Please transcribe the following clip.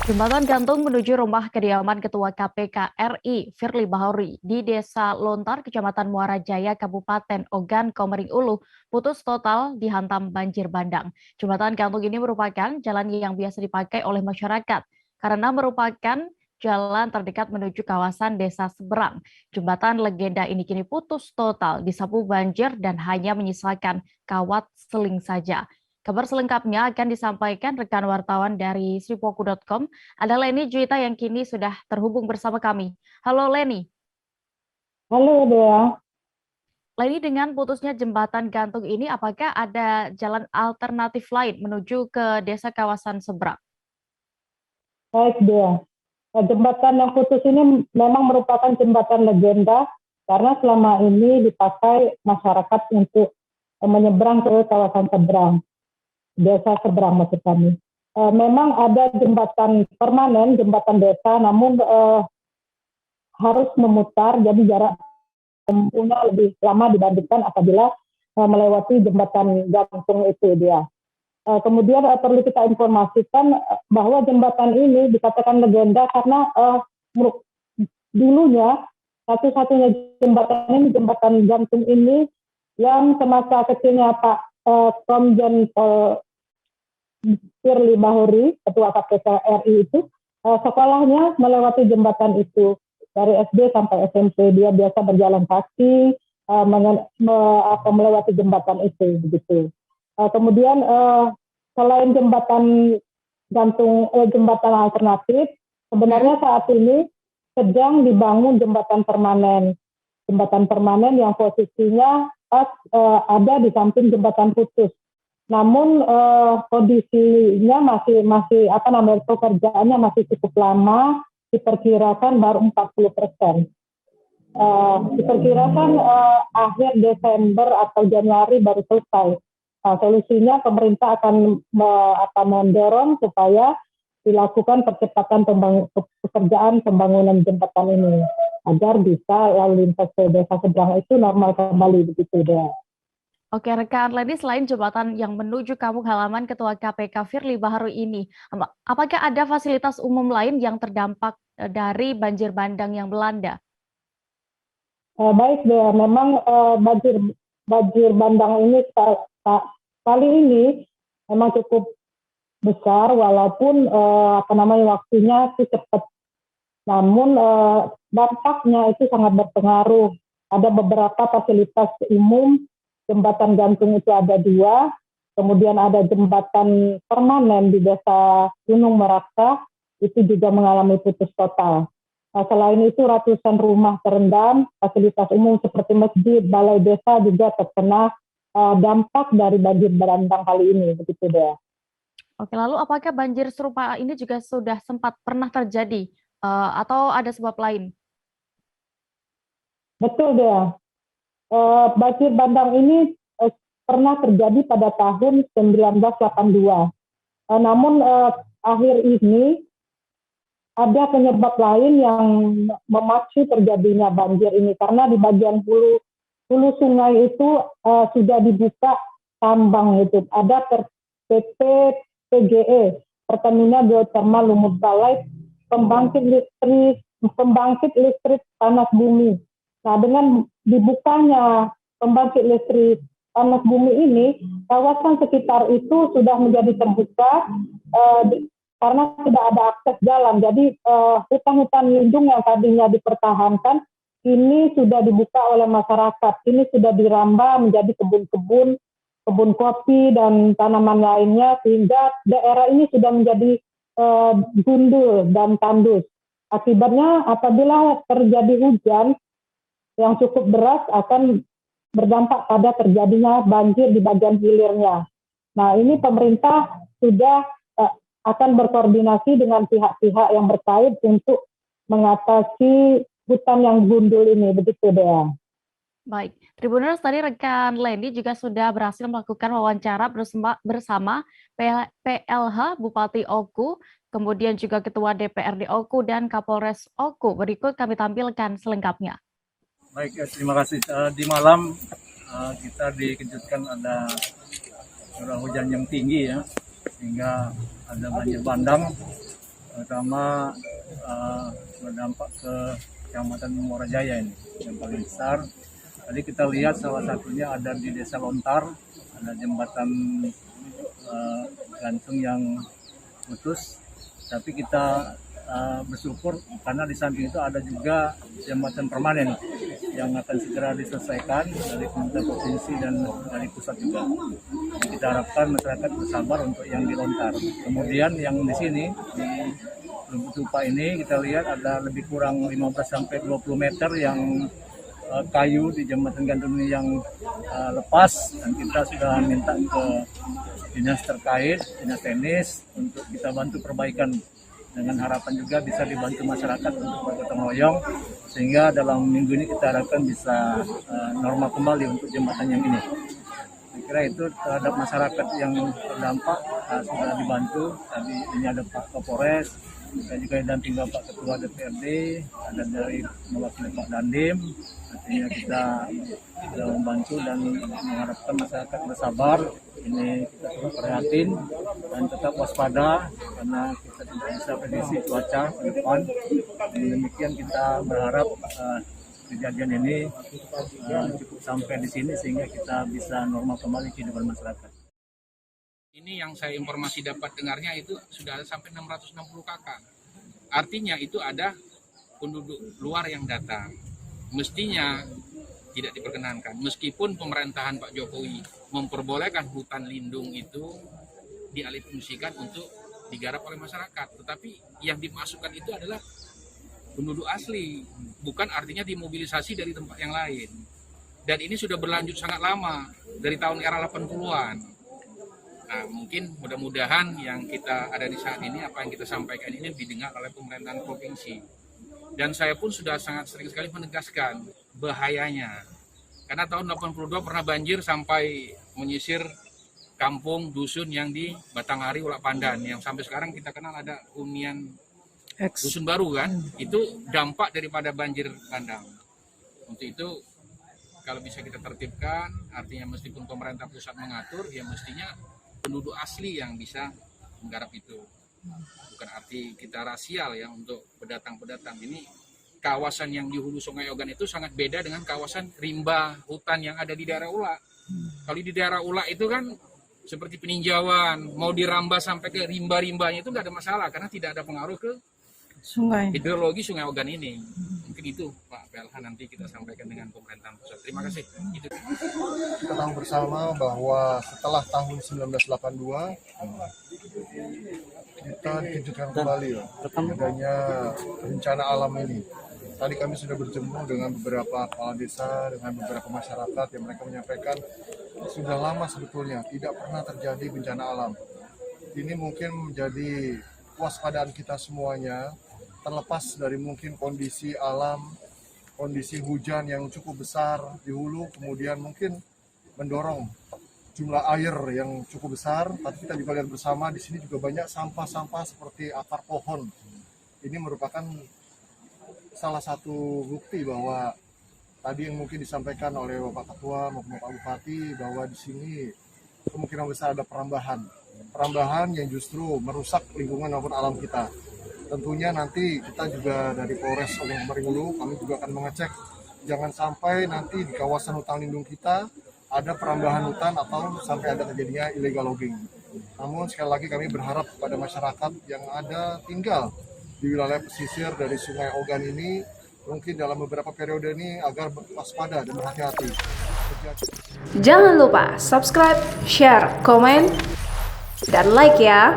Jembatan gantung menuju rumah kediaman Ketua KPK RI Firly Bahuri di Desa Lontar, Kecamatan Muara Jaya, Kabupaten Ogan Komering Ulu, putus total dihantam banjir bandang. Jembatan gantung ini merupakan jalan yang biasa dipakai oleh masyarakat karena merupakan jalan terdekat menuju kawasan desa seberang. Jembatan legenda ini kini putus total, disapu banjir dan hanya menyisakan kawat seling saja. Kabar selengkapnya akan disampaikan rekan wartawan dari sripoku.com. Ada Leni Juwita yang kini sudah terhubung bersama kami. Halo Leni. Halo Dea, Leni, dengan putusnya jembatan gantung ini, apakah ada jalan alternatif lain menuju ke desa kawasan seberang? baik Dea. Jembatan yang putus ini memang merupakan jembatan legenda karena selama ini dipakai masyarakat untuk menyeberang ke kawasan seberang, desa seberang maksud kami. Memang ada jembatan permanen, jembatan desa, namun harus memutar, jadi jarak tempuhnya lebih lama dibandingkan apabila melewati jembatan gantung itu dia. Kemudian perlu kita informasikan bahwa jembatan ini dikatakan legenda karena dulunya satu-satunya jembatan ini, jembatan gantung ini yang semasa kecilnya Pak Komjen Firly Bahuri, Ketua KPK RI itu, sekolahnya melewati jembatan itu dari SD sampai SMP. Dia biasa berjalan kaki melewati jembatan itu, begitu. Kemudian selain jembatan jembatan alternatif, sebenarnya saat ini sedang dibangun jembatan permanen. Jembatan permanen yang posisinya pas ada di samping jembatan putus. Namun kondisinya masih pekerjaannya masih cukup lama, diperkirakan baru 40%. Diperkirakan akhir Desember atau Januari baru selesai. Solusinya pemerintah akan mendorong supaya dilakukan percepatan pekerjaan pembangunan jembatan ini agar bisa lalu lintas ke desa seberang itu normal kembali, begitu deh. Oke, rekan Leni, selain jembatan yang menuju kampung halaman Ketua KPK Firly Bahuri ini, apakah ada fasilitas umum lain yang terdampak dari banjir bandang yang melanda? Baik deh, memang banjir bandang ini kali ini memang cukup besar, walaupun waktunya itu cepat. Namun dampaknya itu sangat berpengaruh. Ada beberapa fasilitas umum, jembatan gantung itu ada 2, kemudian ada jembatan permanen di desa Gunung Meraksa, itu juga mengalami putus total. Selain itu ratusan rumah terendam, fasilitas umum seperti masjid, balai desa juga terkena dampak dari banjir bandang kali ini, begitu deh. Oke, lalu apakah banjir serupa ini juga sudah sempat pernah terjadi atau ada sebab lain? Betul deh. Banjir bandang ini pernah terjadi pada tahun 1982. Namun akhir ini ada penyebab lain yang memacu terjadinya banjir ini karena di bagian hulu sungai itu sudah dibuka tambang itu. Ada PT PGE, Pertamina Geothermal Lumut Balai, pembangkit listrik panas bumi. Nah, dengan dibukanya pembangkit listrik panas bumi ini, kawasan sekitar itu sudah menjadi terbuka karena tidak ada akses jalan. Jadi hutan-hutan lindung yang tadinya dipertahankan ini sudah dibuka oleh masyarakat. Ini sudah dirambah menjadi kebun-kebun, kebun kopi dan tanaman lainnya, sehingga daerah ini sudah menjadi gundul dan tandus. Akibatnya apabila terjadi hujan yang cukup deras akan berdampak pada terjadinya banjir di bagian hilirnya. Nah, ini pemerintah sudah akan berkoordinasi dengan pihak-pihak yang berkait untuk mengatasi hutan yang gundul ini, begitu Dea. Baik, Tribuners, tadi rekan Leni juga sudah berhasil melakukan wawancara bersama PLH Bupati Oku, kemudian juga Ketua DPRD Oku dan Kapolres Oku. Berikut kami tampilkan selengkapnya. Baik, terima kasih. Di malam kita dikejutkan ada curah hujan yang tinggi ya, sehingga ada banjir bandang terutama berdampak ke Kecamatan Muara Jaya ini yang paling besar. Tadi kita lihat salah satunya ada di Desa Lontar, ada jembatan gantung yang putus, tapi kita bersyukur karena di samping itu ada juga jembatan permanen yang akan segera diselesaikan dari pemerintah provinsi dan dari pusat juga. Jadi kita harapkan masyarakat bersabar untuk yang di Lontar. Kemudian yang di sini di Lubuk Tupa ini kita lihat ada lebih kurang 15-20 meter yang kayu di jembatan gantung ini yang lepas, dan kita sudah minta ke dinas terkait, dinas teknis untuk kita bantu perbaikan, dengan harapan juga bisa dibantu masyarakat untuk bergotong royong sehingga dalam minggu ini kita harapkan bisa normal kembali untuk jembatan yang ini. Saya kira itu terhadap masyarakat yang terdampak sudah dibantu. Tadi ini ada Pak Kapolres, dan juga didampingi Bapak Ketua DPRD, ada dari mewakili Pak Dandim. Artinya kita sudah membantu dan mengharapkan masyarakat bersabar. Ini kita terus prihatin dan tetap waspada karena kita tidak bisa prediksi cuaca ke depan. Dengan demikian kita berharap kejadian ini cukup sampai di sini sehingga kita bisa normal kembali kehidupan masyarakat. Ini yang saya informasi dapat dengarnya itu sudah ada sampai 660 kakak. Artinya itu ada penduduk luar yang datang. Mestinya tidak diperkenankan. Meskipun pemerintahan Pak Jokowi memperbolehkan hutan lindung itu dialihfungsikan untuk digarap oleh masyarakat. Tetapi yang dimasukkan itu adalah penduduk asli. Bukan artinya dimobilisasi dari tempat yang lain. Dan ini sudah berlanjut sangat lama. Dari tahun era 80-an. Nah, mungkin mudah-mudahan yang kita ada di saat ini, apa yang kita sampaikan ini didengar oleh pemerintahan provinsi. Dan saya pun sudah sangat sering sekali menegaskan bahayanya. Karena tahun 82 pernah banjir sampai menyisir kampung dusun yang di Batanghari, Ulak Pandan, yang sampai sekarang kita kenal ada hunian dusun baru kan. Itu dampak daripada banjir bandang. Untuk itu kalau bisa kita tertibkan, artinya meskipun pemerintah pusat mengatur, ya mestinya penduduk asli yang bisa menggarap itu. Bukan arti kita rasial ya untuk pendatang-pendatang. Ini kawasan yang di hulu Sungai Ogan itu sangat beda dengan kawasan rimba hutan yang ada di daerah Ulak. Kalau di daerah Ulak itu kan seperti peninjauan, mau dirambah sampai ke rimba-rimbanya itu nggak ada masalah karena tidak ada pengaruh ke sungai. Hidrologi Sungai Ogan ini. Mungkin itu Pak PLH nanti kita sampaikan dengan pemerintahan pusat. Terima kasih. Itu. Kita tahu bersama bahwa setelah tahun 1982 kita dikejutkan kembali adanya bencana alam ini. Tadi kami sudah berjemu dengan beberapa kepala desa, dengan beberapa masyarakat yang mereka menyampaikan sudah lama sebetulnya tidak pernah terjadi bencana alam. Ini mungkin menjadi kewaspadaan kita semuanya, terlepas dari mungkin kondisi alam, kondisi hujan yang cukup besar di hulu, kemudian mungkin mendorong jumlah air yang cukup besar, tapi kita juga lihat bersama di sini juga banyak sampah-sampah seperti akar pohon. Ini merupakan salah satu bukti bahwa tadi yang mungkin disampaikan oleh Bapak Ketua maupun Bapak Bupati bahwa di sini kemungkinan besar ada perambahan yang justru merusak lingkungan maupun alam kita. Tentunya nanti kita juga dari Polres Ogan Komering Ulu, kami juga akan mengecek jangan sampai nanti di kawasan hutan lindung kita ada perambahan hutan atau sampai ada terjadinya illegal logging. Namun sekali lagi kami berharap kepada masyarakat yang ada tinggal di wilayah pesisir dari Sungai Ogan ini, mungkin dalam beberapa periode ini agar waspada dan berhati-hati. Jangan lupa subscribe, share, komen, dan like ya.